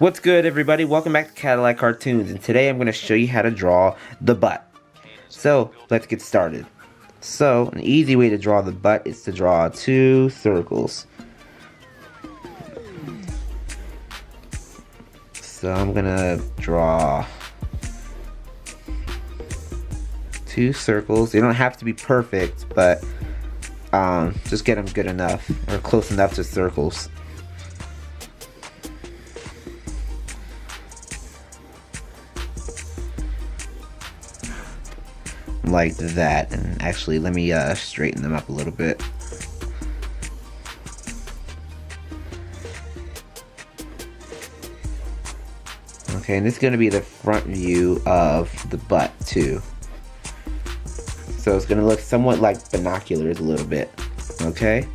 What's good, everybody? Welcome back to Cadillac Cartoonz, and today I'm going to show you how to draw the butt. So let's get started. So an easy way to draw the butt is to draw two circles. So I'm going to draw two circles. They don't have to be perfect, but just get them good enough or close enough to circles. Like that. And actually, let me straighten them up a little bit. Okay, and this is going to be the front view of the butt too. So it's going to look somewhat like binoculars a little bit. Okay,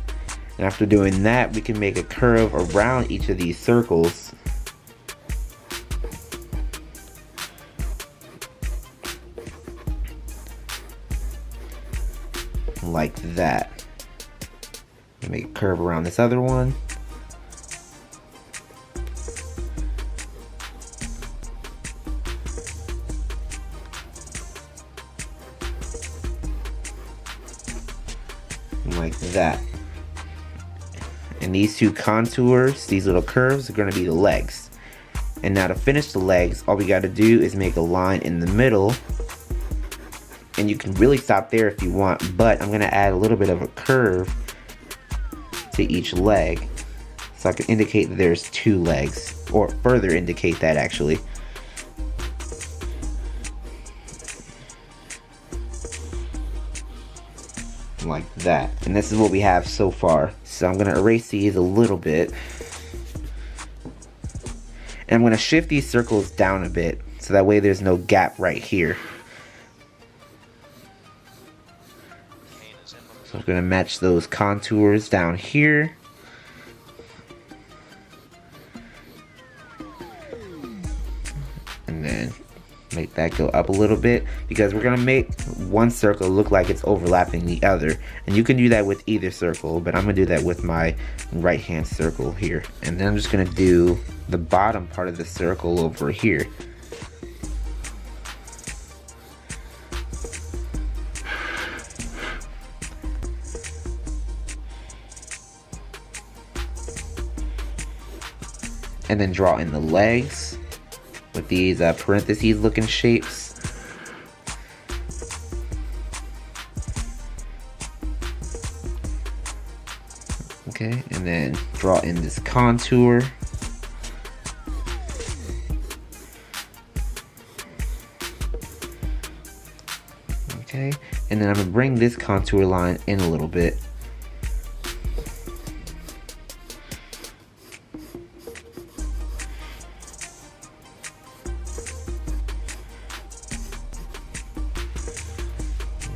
and after doing that, we can make a curve around each of these circles. Like that. Make a curve around this other one. Like that. And these two contours, these little curves, are going to be the legs. And now to finish the legs, all we got to do is make a line in the middle. And you can really stop there if you want, but I'm going to add a little bit of a curve to each leg so I can indicate that there's two legs, or further indicate that actually. Like that. And this is what we have so far. So I'm going to erase these a little bit. And I'm going to shift these circles down a bit so that way there's no gap right here. So I'm going to match those contours down here. And then make that go up a little bit, because we're going to make one circle look like it's overlapping the other. And you can do that with either circle, but I'm going to do that with my right hand circle here. And then I'm just going to do the bottom part of the circle over here. And then draw in the legs with these parentheses looking shapes. Okay, and then draw in this contour. Okay, and then I'm gonna bring this contour line in a little bit.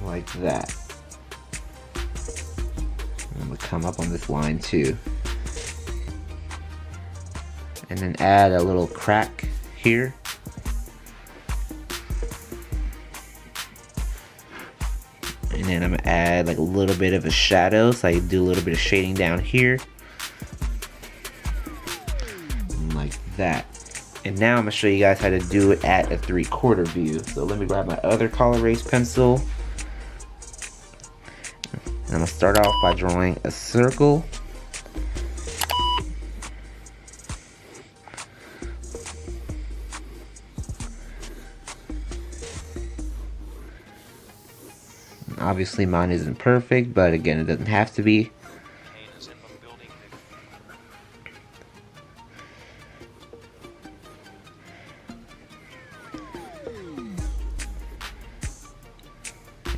Like that. I'm going to come up on this line too. And then add a little crack here. And then I'm going to add like a little bit of a shadow, so I do a little bit of shading down here. Like that. And now I'm going to show you guys how to do it at a 3/4 view. So let me grab my other Col-Erase pencil. And I'm going to start off by drawing a circle. Obviously mine isn't perfect, but again, it doesn't have to be.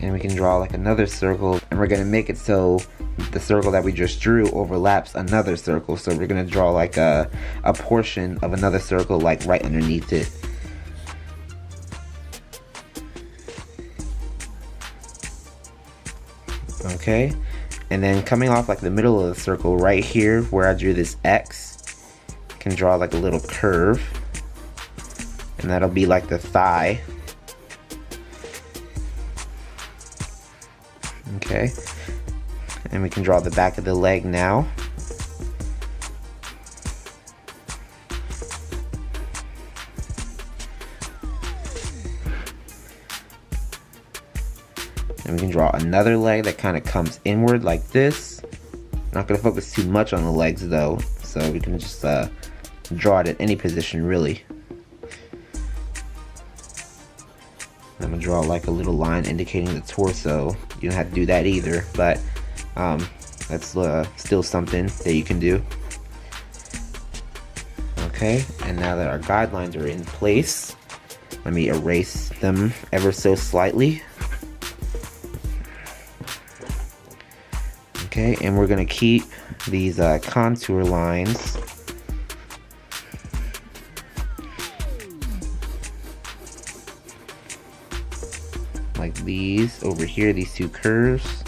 And we can draw like another circle, and we're gonna make it so the circle that we just drew overlaps another circle. So we're gonna draw like a portion of another circle like right underneath it. Okay, and then coming off like the middle of the circle right here where I drew this X, can draw like a little curve, and that'll be like the thigh. Okay, and we can draw the back of the leg now. And we can draw another leg that kind of comes inward like this. Not going to focus too much on the legs though, so we can just draw it at any position really. I'm going to draw like a little line indicating the torso. You don't have to do that either, but that's still something that you can do. Okay, and now that our guidelines are in place, let me erase them ever so slightly. Okay, and we're going to keep these contour lines like these over here, these two curves,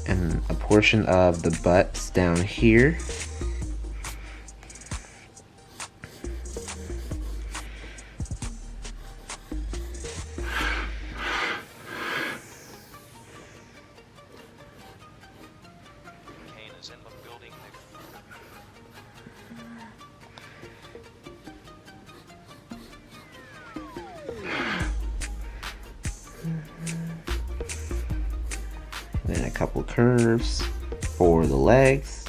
and a portion of the butts down here. Then a couple curves for the legs.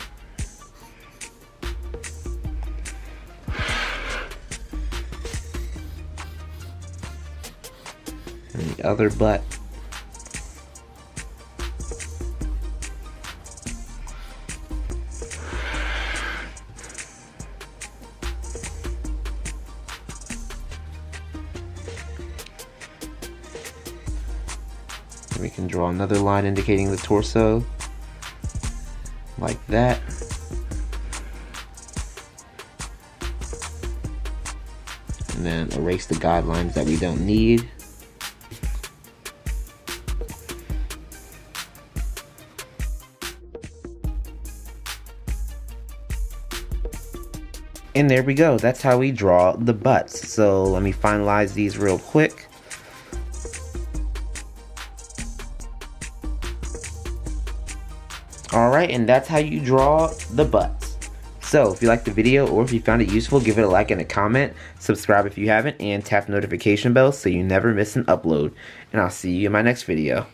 And the other butt. We can draw another line indicating the torso, like that. And then erase the guidelines that we don't need. And there we go, that's how we draw the butts. So let me finalize these real quick. Alright, and that's how you draw the butts. So, if you liked the video or if you found it useful, give it a like and a comment, subscribe if you haven't, and tap the notification bell so you never miss an upload. And I'll see you in my next video.